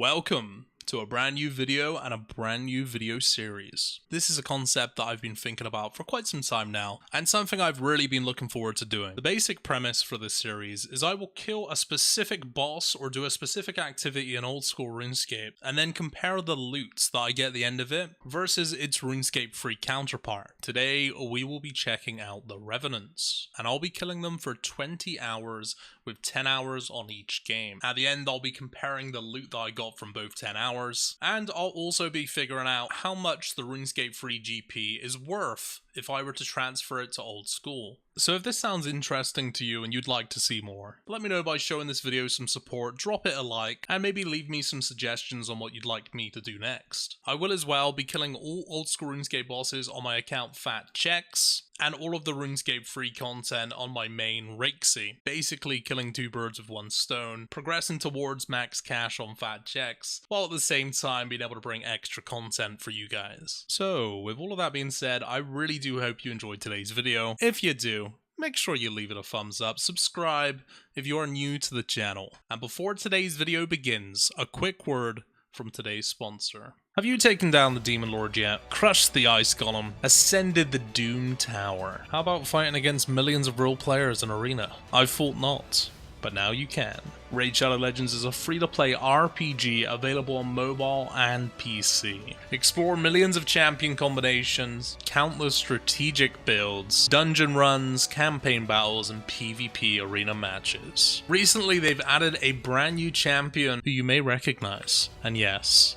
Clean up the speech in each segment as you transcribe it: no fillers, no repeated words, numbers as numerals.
Welcome to a brand new video and a brand new video series. This is a concept that I've been thinking about for quite some time now, and something I've really been looking forward to doing. The basic premise for this series is I will kill a specific boss or do a specific activity in old school RuneScape, and then compare the loot that I get at the end of it versus its RuneScape free counterpart. Today we will be checking out the Revenants, and I'll be killing them for 20 hours with 10 hours on each game. At the end I'll be comparing the loot that I got from both 10 hours, and I'll also be figuring out how much the RuneScape free GP is worth if I were to transfer it to old school. So if this sounds interesting to you and you'd like to see more, let me know by showing this video some support, drop it a like, and maybe leave me some suggestions on what you'd like me to do next. I will as well be killing all old school RuneScape bosses on my account Fat Checks, and all of the RuneScape free content on my main Rakesy. Basically killing two birds with one stone, progressing towards max cash on Fat Checks, while at the same time being able to bring extra content for you guys. So with all of that being said, I really do hope you enjoyed today's video. If you do, make sure you leave it a thumbs up, subscribe if you are new to the channel. And before today's video begins, a quick word from today's sponsor. Have you taken down the Demon Lord yet? Crushed the Ice Golem? Ascended the Doom Tower? How about fighting against millions of real players in Arena? I thought not, but now you can. Raid Shadow Legends is a free-to-play RPG available on mobile and PC. Explore millions of champion combinations, countless strategic builds, dungeon runs, campaign battles, and PvP arena matches. Recently, they've added a brand new champion who you may recognize. And yes,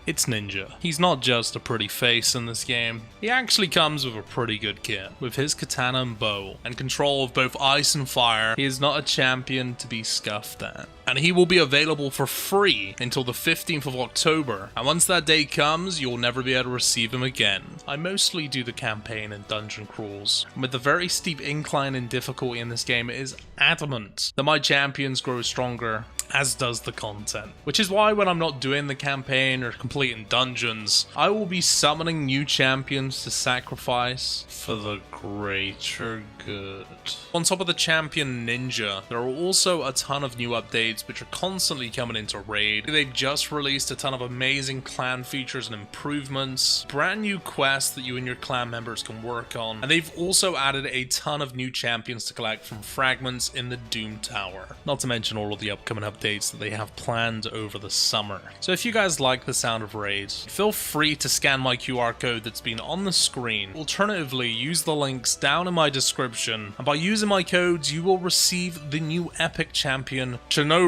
it's Ninja. He's not just a pretty face in this game, he actually comes with a pretty good kit. With his katana and bow, and control of both ice and fire, he is not a champion to be scuffed at. And he will be available for free until the 15th of October, and once that day comes, you'll never be able to receive him again. I mostly do the campaign and dungeon crawls, and with the very steep incline in difficulty in this game, it is adamant that my champions grow stronger, as does the content. Which is why when I'm not doing the campaign or completing dungeons, I will be summoning new champions to sacrifice for the greater good. On top of the champion Ninja, there are also a ton of new updates which are constantly coming into Raid. They've just released a ton of amazing clan features and improvements, brand new quests that you and your clan members can work on, and they've also added a ton of new champions to collect from fragments in the Doom Tower. Not to mention all of the upcoming updates that they have planned over the summer. So if you guys like the sound of Raid, feel free to scan my QR code that's been on the screen. Alternatively, use the links down in my description, and by using my codes, you will receive the new epic champion Chinoru.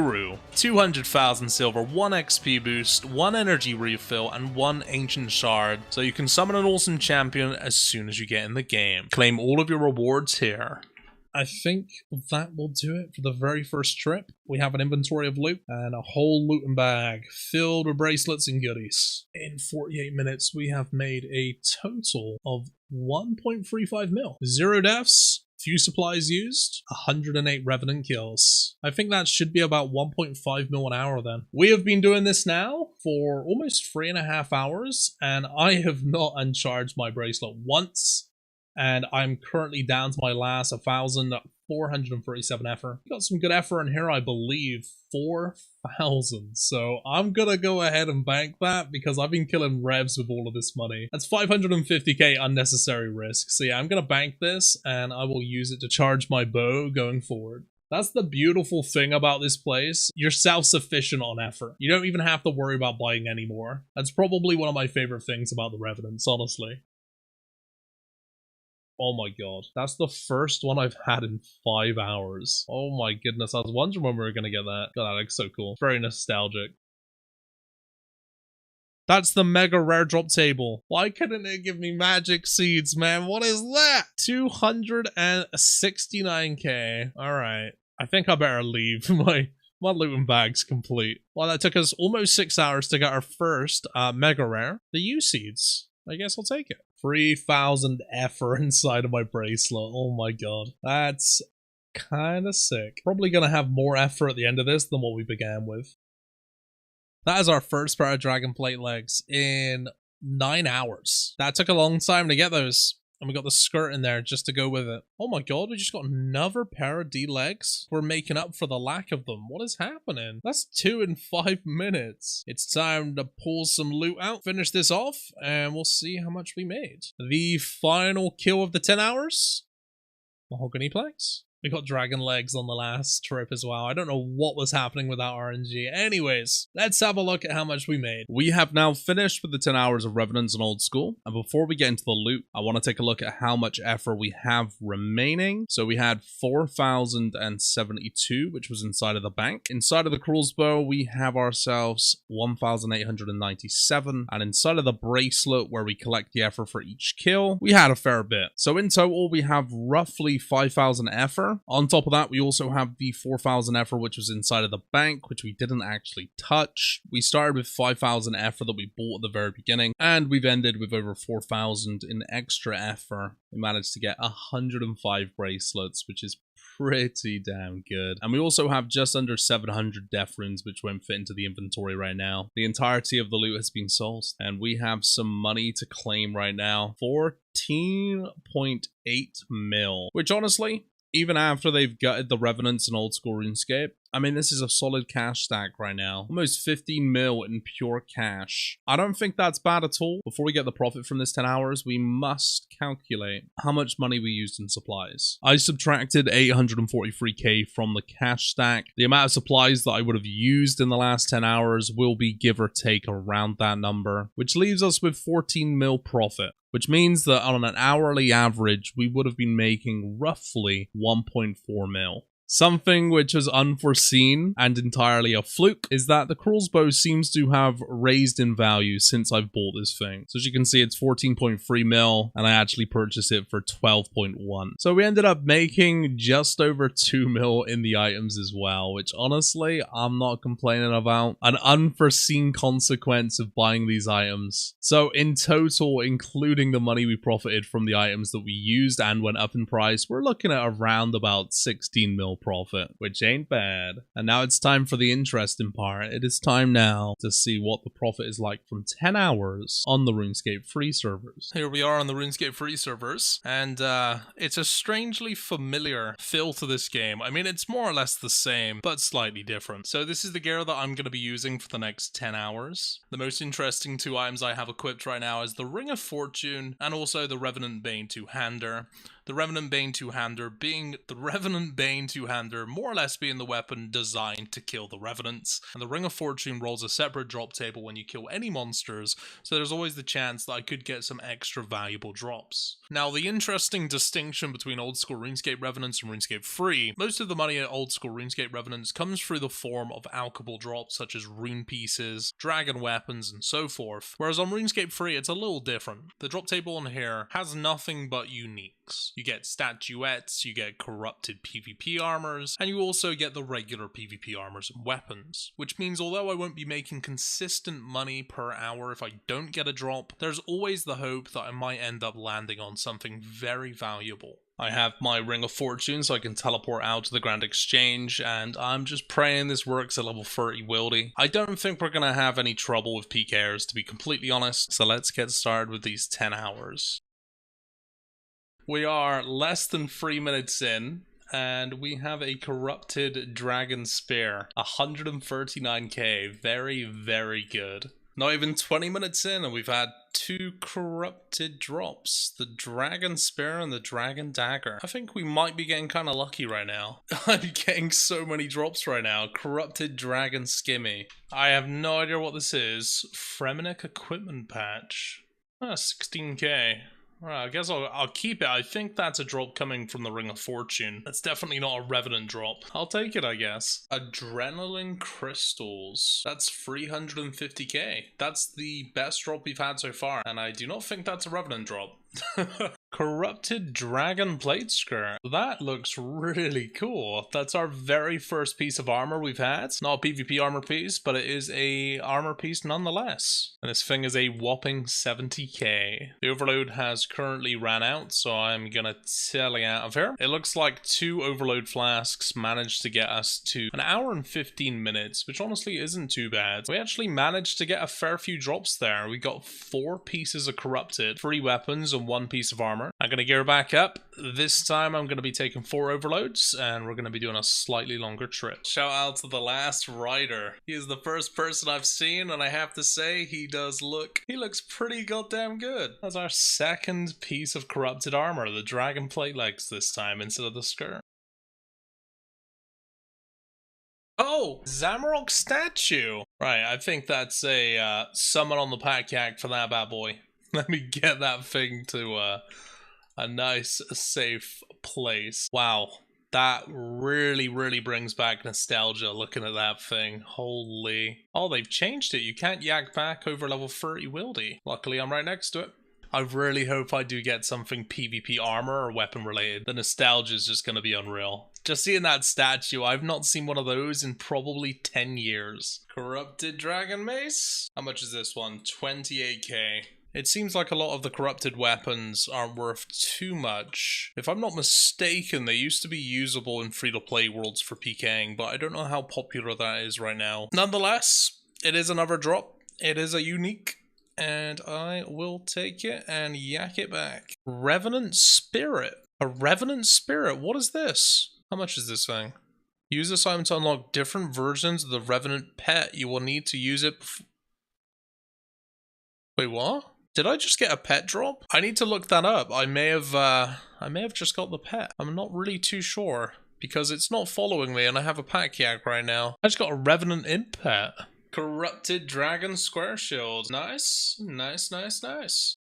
200,000 silver, 1 XP boost, 1 energy refill, and 1 ancient shard, so you can summon an awesome champion as soon as you get in the game. Claim all of your rewards here. I think that will do it for the very first trip. We have an inventory of loot and a whole looting bag filled with bracelets and goodies. In 48 minutes, we have made a total of 1.35 mil. 0 deaths, few supplies used, 108 Revenant kills. I think that should be about 1.5 mil an hour then. We have been doing this now for almost 3.5 hours, and I have not uncharged my bracelet once. And I'm currently down to my last 1,437 effort. Got some good effort in here, I believe. 4,000. So I'm gonna go ahead and bank that because I've been killing revs with all of this money. That's 550k unnecessary risk. So yeah, I'm gonna bank this and I will use it to charge my bow going forward. That's the beautiful thing about this place. You're self-sufficient on effort. You don't even have to worry about buying anymore. That's probably one of my favorite things about the Revenants, honestly. Oh my god, that's the first one I've had in 5 hours. Oh my goodness, I was wondering when we were gonna get that. God, that looks so cool. Very nostalgic. That's the mega rare drop table. Why couldn't it give me magic seeds, man? What is that? 269k. Alright, I think I better leave. My looting bag's complete. Well, that took us almost 6 hours to get our first mega rare. The U seeds. I guess I'll take it. 3,000 effort inside of my bracelet. Oh my god. That's kind of sick. Probably going to have more effort at the end of this than what we began with. That is our first pair of dragon plate legs in 9 hours. That took a long time to get those. And we got the skirt in there just to go with it. Oh my god, we just got another pair of D legs. We're making up for the lack of them. What is happening? That's 2 in 5 minutes. It's time to pull some loot out, finish this off, and we'll see how much we made. The final kill of the 10 hours. Mahogany planks. We got dragon legs on the last trip as well. I don't know what was happening with that RNG. Anyways, let's have a look at how much we made. We have now finished with the 10 hours of Revenants and Old School. And before we get into the loot, I want to take a look at how much effort we have remaining. So we had 4,072, which was inside of the bank. Inside of the crossbow, we have ourselves 1,897. And inside of the bracelet, where we collect the effort for each kill, we had a fair bit. So in total, we have roughly 5,000 effort. On top of that, we also have the 4,000 effort, which was inside of the bank, which we didn't actually touch. We started with 5,000 effort that we bought at the very beginning, and we've ended with over 4,000 in extra effort. We managed to get 105 bracelets, which is pretty damn good. And we also have just under 700 death runes, which won't fit into the inventory right now. The entirety of the loot has been sold, and we have some money to claim right now. 14.8 mil, which honestly, even after they've gutted the Revenants and Old School RuneScape, I mean, this is a solid cash stack right now. Almost 15 mil in pure cash. I don't think that's bad at all. Before we get the profit from this 10 hours, we must calculate how much money we used in supplies. I subtracted 843k from the cash stack. The amount of supplies that I would have used in the last 10 hours will be give or take around that number, which leaves us with 14 mil profit. Which means that on an hourly average, we would have been making roughly 1.4 mil. Something which is unforeseen and entirely a fluke is that the crossbow seems to have raised in value since I've bought this thing. So as you can see, it's 14.3 mil, and I actually purchased it for 12.1. So we ended up making just over 2 mil in the items as well, which honestly, I'm not complaining about. An unforeseen consequence of buying these items. So in total, including the money we profited from the items that we used and went up in price, we're looking at around about 16 mil profit, which ain't bad. And now it's time for the interesting part. It is time now to see what the profit is like from 10 hours on the RuneScape free servers. Here we are on the RuneScape free servers, and it's a strangely familiar feel to this game. I mean, it's more or less the same, but slightly different. So this is the gear that I'm going to be using for the next 10 hours. The most interesting 2 items I have equipped right now is the Ring of Fortune and also the Revenant Bane two-hander. The Revenant Bane two-hander being the Revenant Bane two-hander more or less being the weapon designed to kill the Revenants, and the Ring of Fortune rolls a separate drop table when you kill any monsters, so there's always the chance that I could get some extra valuable drops. Now, the interesting distinction between old school RuneScape Revenants and RuneScape Free, most of the money at old school RuneScape Revenants comes through the form of alchable drops such as rune pieces, dragon weapons, and so forth, whereas on RuneScape Free it's a little different. The drop table on here has nothing but uniques. You get statuettes, you get corrupted PvP armors, and you also get the regular PvP armors and weapons. Which means although I won't be making consistent money per hour if I don't get a drop, there's always the hope that I might end up landing on something very valuable. I have my Ring of Fortune so I can teleport out to the Grand Exchange, and I'm just praying this works at level 30 wildy. I don't think we're gonna have any trouble with PKers, to be completely honest, so let's get started with these 10 hours. We are less than 3 minutes in, and we have a corrupted dragon spear. 139k, very, very good. Not even 20 minutes in, and we've had 2 corrupted drops. The dragon spear and the dragon dagger. I think we might be getting kind of lucky right now. I'm getting so many drops right now. Corrupted dragon skimmy. I have no idea what this is. Fremenic equipment patch. 16k. Alright, I guess I'll keep it. I think that's a drop coming from the Ring of Fortune. That's definitely not a Revenant drop. I'll take it, I guess. Adrenaline crystals. That's 350k. That's the best drop we've had so far, and I do not think that's a Revenant drop. Corrupted dragon plate skirt. That looks really cool. That's our very first piece of armor we've had. It's not a PvP armor piece, but it is a armor piece nonetheless. And this thing is a whopping 70k. The overload has currently ran out, so I'm gonna tally out of here. It looks like 2 overload flasks managed to get us to an hour and 15 minutes, which honestly isn't too bad. We actually managed to get a fair few drops there. We got 4 pieces of corrupted, 3 weapons, and 1 piece of armor. armor. I'm going to gear back up. This time I'm going to be taking 4 overloads, and we're going to be doing a slightly longer trip. Shout out to the last rider. He is the first person I've seen, and I have to say, he looks pretty goddamn good. That's our second piece of corrupted armor, the dragon plate legs this time instead of the skirt. Oh, Zamarok statue. Right, I think that's a summon on the pack yak for that bad boy. Let me get that thing to a nice, safe place. Wow, that really, really brings back nostalgia looking at that thing. Holy. Oh, they've changed it. You can't yak back over level 30 wildy. Luckily, I'm right next to it. I really hope I do get something PvP armor or weapon related. The nostalgia is just going to be unreal. Just seeing that statue, I've not seen one of those in probably 10 years. Corrupted Dragon Mace? How much is this one? 28k. It seems like a lot of the corrupted weapons aren't worth too much. If I'm not mistaken, they used to be usable in free-to-play worlds for PKing, but I don't know how popular that is right now. Nonetheless, it is another drop. It is a unique, and I will take it and yak it back. Revenant Spirit. A Revenant Spirit? What is this? How much is this thing? Use this item to unlock different versions of the Revenant pet. You will need to use it before... Wait, what? Did I just get a pet drop? I need to look that up. I may have just got the pet. I'm not really too sure because it's not following me and I have a pack yak right now. I just got a Revenant imp pet. Corrupted Dragon Square Shield. Nice, nice, nice, nice.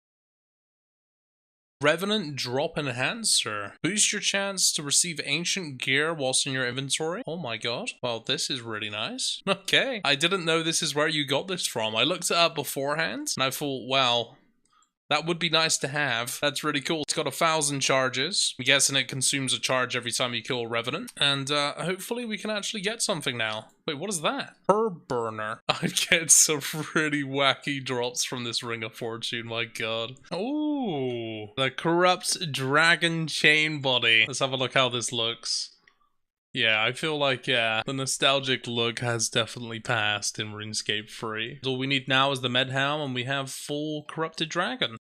Revenant Drop Enhancer. Boost your chance to receive ancient gear whilst in your inventory. Oh my god. Well, this is really nice. Okay. I didn't know this is where you got this from. I looked it up beforehand and I thought, wow, that would be nice to have. That's really cool. It's got 1,000 charges. I'm guessing it consumes a charge every time you kill a Revenant. And hopefully we can actually get something now. Wait, what is that? Herb Burner. I get some really wacky drops from this Ring of Fortune, my god. Ooh, the Corrupt Dragon Chain Body. Let's have a look how this looks. Yeah, I feel like, the nostalgic look has definitely passed in RuneScape 3. All we need now is the med helm and we have full Corrupted Dragon.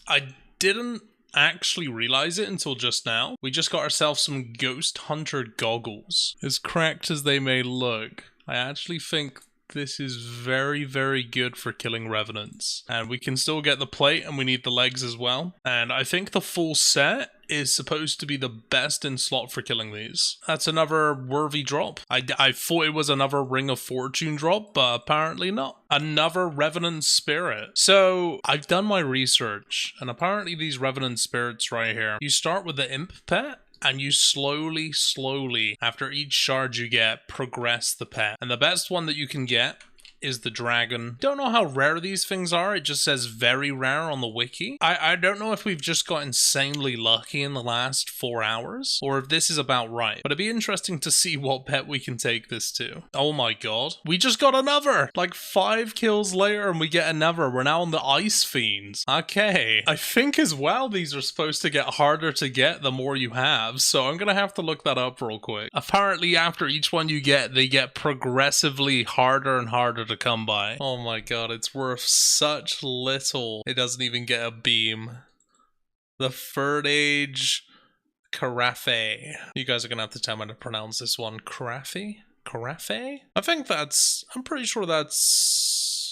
I didn't actually realize it until just now. We just got ourselves some Ghost Hunter goggles. As cracked as they may look, I actually think this is very, very good for killing Revenants. And we can still get the plate and we need the legs as well. And I think the full set is supposed to be the best in slot for killing these. That's another worthy drop. I thought it was another Ring of Fortune drop, but apparently not. Another Revenant Spirit. So I've done my research and apparently these Revenant Spirits right here, you start with the Imp pet and you slowly, after each charge you get, progress the pet. And the best one that you can get is the dragon. Don't know how rare these things are. It just says very rare on the wiki. I don't know if we've just got insanely lucky in the last 4 hours or if this is about right, but it'd be interesting to see what pet we can take this to. Oh my god. We just got another! Like 5 kills later and we get another. We're now on the Ice Fiends. Okay. I think as well these are supposed to get harder to get the more you have, so I'm gonna have to look that up real quick. Apparently after each one you get, they get progressively harder and harder to come by. Oh my god, it's worth such little. It doesn't even get a beam. The Third Age Carafe. You guys are gonna have to tell me to pronounce this one. Carafe? Carafe? I'm pretty sure that's...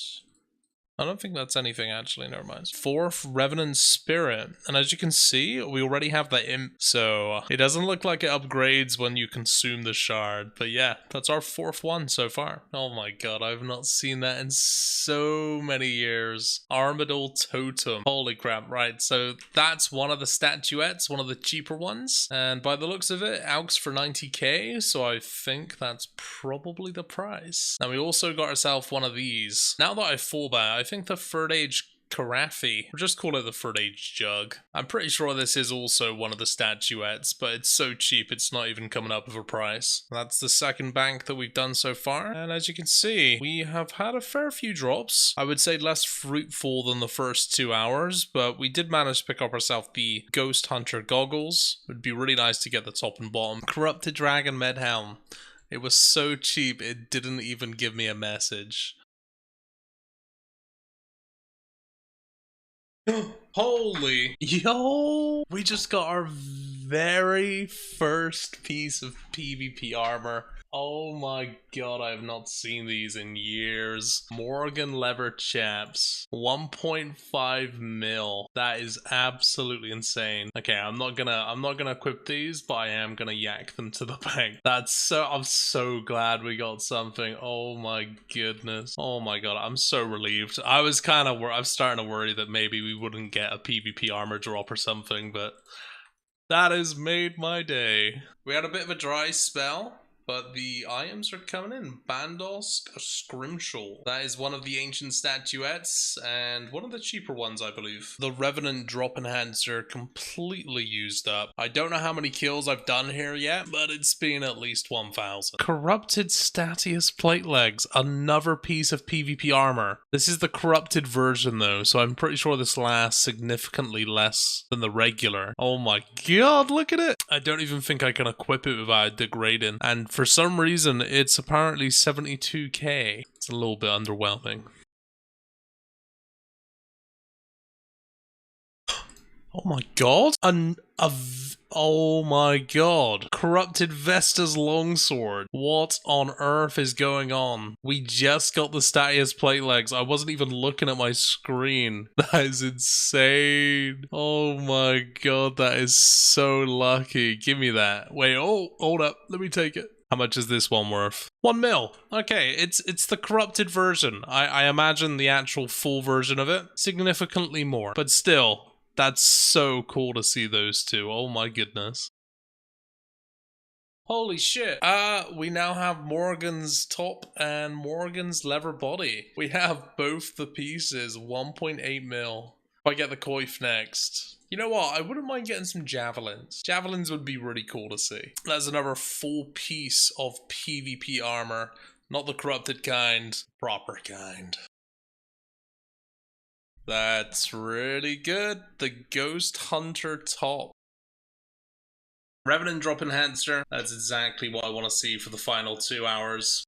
I don't think that's anything actually, never mind. 4th Revenant Spirit. And as you can see, we already have the Imp, so it doesn't look like it upgrades when you consume the shard. But yeah, that's our 4th one so far. Oh my god, I've not seen that in so many years. Armadillo Totem. Holy crap, right. So that's one of the statuettes, one of the cheaper ones. And by the looks of it, AUX for 90k, so I think that's probably the price. Now we also got ourselves one of these. Now that I've thought about it, I think the Third Age Carafe, or just call it the Third Age Jug. I'm pretty sure this is also one of the statuettes, but it's so cheap it's not even coming up with a price. That's the second bank that we've done so far, and as you can see, we have had a fair few drops. I would say less fruitful than the first 2 hours, but we did manage to pick up ourselves the Ghost Hunter goggles. It would be really nice to get the top and bottom. Corrupted Dragon Med Helm. It was so cheap it didn't even give me a message. Holy yo, we just got our very first piece of PvP armor. Oh my god, I have not seen these in years. Morgan leather chaps, 1.5 mil. That is absolutely insane. Okay, I'm not gonna equip these, but I am gonna yak them to the bank. I'm so glad we got something. Oh my goodness. Oh my god, I'm so relieved. I was starting to worry that maybe we wouldn't get a PvP armor drop or something, but that has made my day. We had a bit of a dry spell, but the items are coming in. Bandos Scrimshaw. That is one of the ancient statuettes, and one of the cheaper ones, I believe. The Revenant drop enhancer completely used up. I don't know how many kills I've done here yet, but it's been at least 1,000. Corrupted Statius plate legs. Another piece of PvP armor. This is the corrupted version though, so I'm pretty sure this lasts significantly less than the regular. Oh my god, look at it! I don't even think I can equip it without degrading, and for some reason, it's apparently 72k. It's a little bit underwhelming. Oh my god! Oh my god. Corrupted Vesta's longsword. What on earth is going on? We just got the Statius plate legs. I wasn't even looking at my screen. That is insane. Oh my god, that is so lucky. Give me that. Wait, oh, hold up. Let me take it. How much is this one worth? 1 mil. Okay, it's the corrupted version. I imagine the actual full version of it. Significantly more. But still, that's so cool to see those two. Oh my goodness. Holy shit. We now have Morgan's top and Morgan's leather body. We have both the pieces, 1.8 mil. If I get the coif next. You know what? I wouldn't mind getting some javelins. Javelins would be really cool to see. That's another full piece of PvP armor. Not the corrupted kind, proper kind. That's really good. The Ghost Hunter top. Revenant drop enhancer. That's exactly what I want to see for the final 2 hours.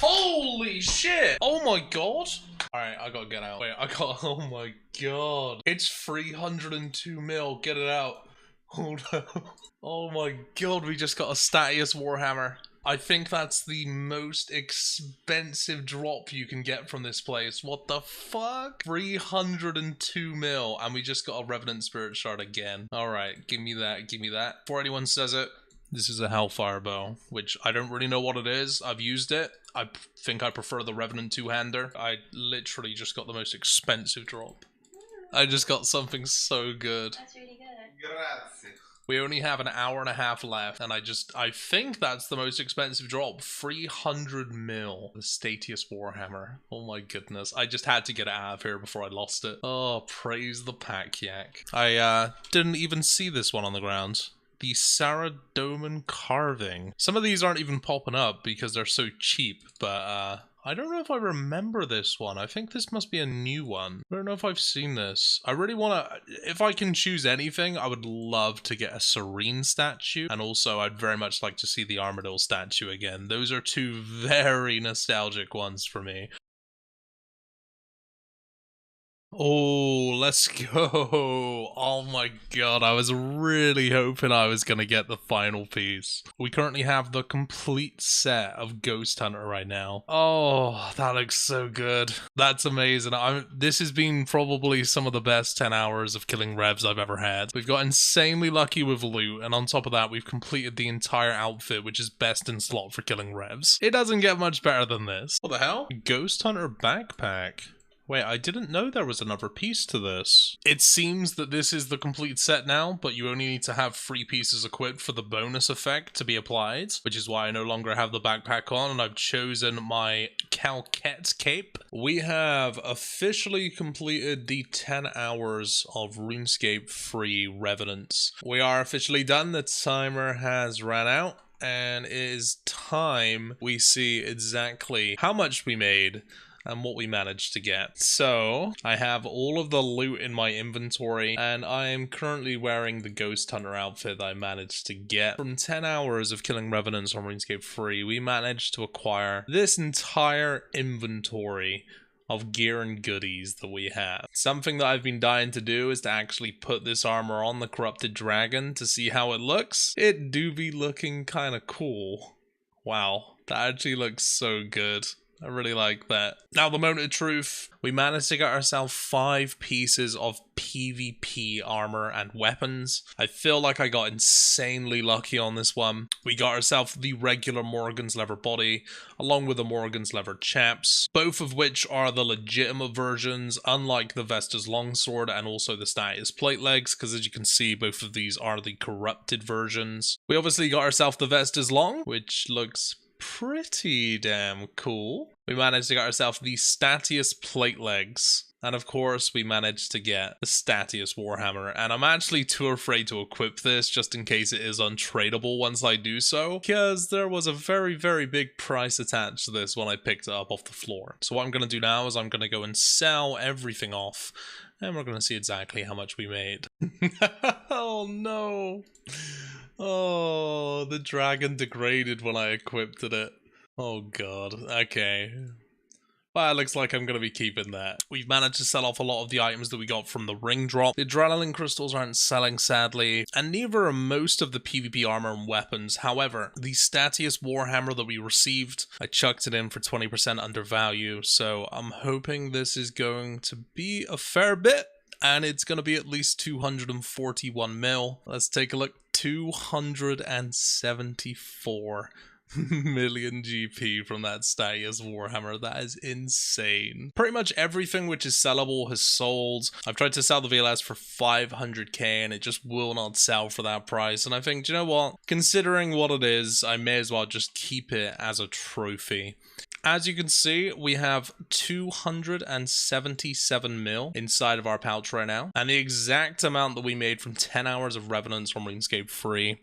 Holy shit! Oh my god! Alright, I gotta get out. Wait, oh my god. It's 302 mil. Get it out. Hold up. Oh my god, we just got a Statius Warhammer. I think that's the most expensive drop you can get from this place. What the fuck? 302 mil, and we just got a Revenant Spirit Shard again. Alright, give me that, give me that. Before anyone says it, this is a Hellfire Bow, which I don't really know what it is. I've used it. I think I prefer the Revenant two-hander. I literally just got the most expensive drop. I just got something so good. That's really good. Grazie. We only have an hour and a half left, and I think that's the most expensive drop. 300 mil. The Statius Warhammer. Oh my goodness. I just had to get it out of here before I lost it. Oh, praise the pack yak. I didn't even see this one on the ground. The Saradomin carving. Some of these aren't even popping up because they're so cheap, but I don't know if I remember this one. I think this must be a new one. I don't know if I've seen this. I really want to... If I can choose anything, I would love to get a Serene statue. And also, I'd very much like to see the Armadillo statue again. Those are two very nostalgic ones for me. Oh, let's go. Oh my god, I was really hoping I was gonna get the final piece. We currently have the complete set of Ghost Hunter right now. Oh, that looks so good. That's amazing. This has been probably some of the best 10 hours of killing revs I've ever had. We've got insanely lucky with loot, and on top of that, we've completed the entire outfit, which is best in slot for killing revs. It doesn't get much better than this. What the hell? Ghost Hunter backpack. Wait, I didn't know there was another piece to this. It seems that this is the complete set now, but you only need to have 3 pieces equipped for the bonus effect to be applied, which is why I no longer have the backpack on, and I've chosen my Calquette cape. We have officially completed the 10 hours of RuneScape free Revenants. We are officially done. The timer has ran out, and it is time we see exactly how much we made and what we managed to get. So, I have all of the loot in my inventory, and I am currently wearing the Ghost Hunter outfit that I managed to get. From 10 hours of killing Revenants on RuneScape free, we managed to acquire this entire inventory of gear and goodies that we have. Something that I've been dying to do is to actually put this armor on the corrupted dragon to see how it looks. It do be looking kind of cool. Wow, that actually looks so good. I really like that. Now, the moment of truth, we managed to get ourselves 5 pieces of PvP armor and weapons. I feel like I got insanely lucky on this one. We got ourselves the regular Morgan's leather body, along with the Morgan's leather chaps, both of which are the legitimate versions, unlike the Vesta's longsword and also the Statius plate legs, because as you can see, both of these are the corrupted versions. We obviously got ourselves the Vesta's long, which looks pretty damn cool. We managed to get ourselves the Statius plate legs. And of course, we managed to get the Statius Warhammer. And I'm actually too afraid to equip this just in case it is untradeable once I do so, because there was a very, very big price attached to this when I picked it up off the floor. So what I'm going to do now is I'm going to go and sell everything off, and we're going to see exactly how much we made. Oh no! Oh, the dragon degraded when I equipped it. Oh god, okay. Well, it looks like I'm going to be keeping that. We've managed to sell off a lot of the items that we got from the ring drop. The adrenaline crystals aren't selling, sadly, and neither are most of the PvP armor and weapons. However, the Statius Warhammer that we received, I chucked it in for 20% under value, so I'm hoping this is going to be a fair bit. And it's going to be at least 241 mil. Let's take a look. 274 million GP from that Statius Warhammer. That is insane. Pretty much everything which is sellable has sold. I've tried to sell the VLS for 500k and it just will not sell for that price. And I think, do you know what? Considering what it is, I may as well just keep it as a trophy. As you can see, we have 277 mil inside of our pouch right now. And the exact amount that we made from 10 hours of Revenants from RuneScape Free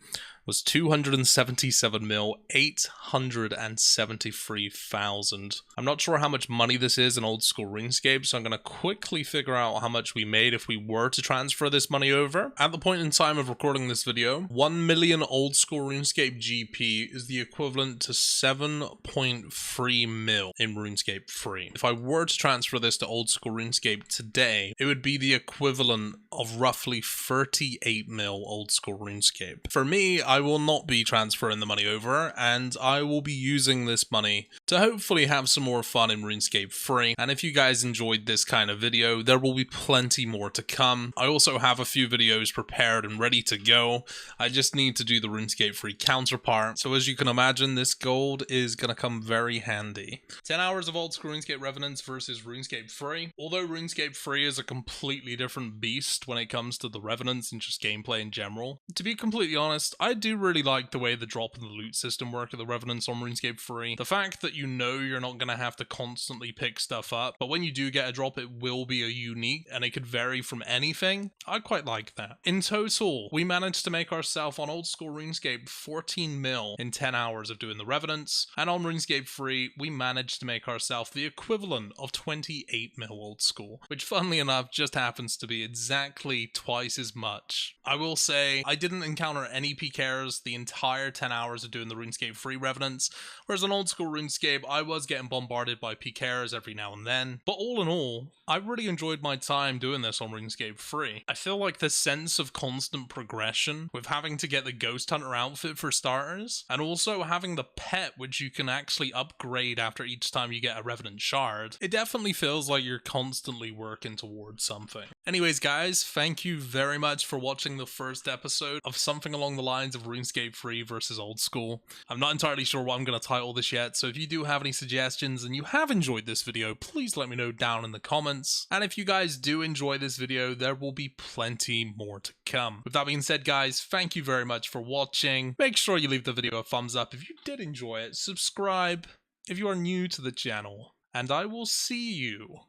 was 277 mil, 873,000. I'm not sure how much money this is in old school RuneScape, so I'm going to quickly figure out how much we made if we were to transfer this money over. At the point in time of recording this video, 1 million old school RuneScape GP is the equivalent to 7.3 mil in RuneScape Free. If I were to transfer this to old school RuneScape today, it would be the equivalent of roughly 38 mil old school RuneScape. For me, I will not be transferring the money over, and I will be using this money to hopefully have some more fun in RuneScape Free. And if you guys enjoyed this kind of video, there will be plenty more to come. I also have a few videos prepared and ready to go. I just need to do the RuneScape Free counterpart. So as you can imagine, this gold is going to come very handy. 10 hours of old school RuneScape Revenants versus RuneScape Free. Although RuneScape Free is a completely different beast when it comes to the Revenants and just gameplay in general. To be completely honest, I do really like the way the drop and the loot system work at the Revenants on RuneScape Free. The fact that you know you're not going to have to constantly pick stuff up, but when you do get a drop, it will be a unique, and it could vary from anything. I quite like that. In total, we managed to make ourselves on old school RuneScape 14 mil in 10 hours of doing the Revenants, and on RuneScape Free, we managed to make ourselves the equivalent of 28 mil old school, which funnily enough just happens to be exactly twice as much. I will say, I didn't encounter any PKs the entire 10 hours of doing the RuneScape Free Revenants, whereas on old school RuneScape, I was getting bombarded by PKs every now and then. But all in all, I really enjoyed my time doing this on RuneScape Free. I feel like the sense of constant progression, with having to get the Ghost Hunter outfit for starters, and also having the pet which you can actually upgrade after each time you get a Revenant shard, it definitely feels like you're constantly working towards something. Anyways guys, thank you very much for watching the first episode of something along the lines of RuneScape Free versus old school. I'm not entirely sure what I'm going to title this yet, so if you do have any suggestions and you have enjoyed this video, please let me know down in the comments. And if you guys do enjoy this video, there will be plenty more to come. With that being said guys, thank you very much for watching. Make sure you leave the video a thumbs up if you did enjoy it, subscribe if you are new to the channel, and I will see you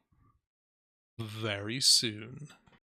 very soon.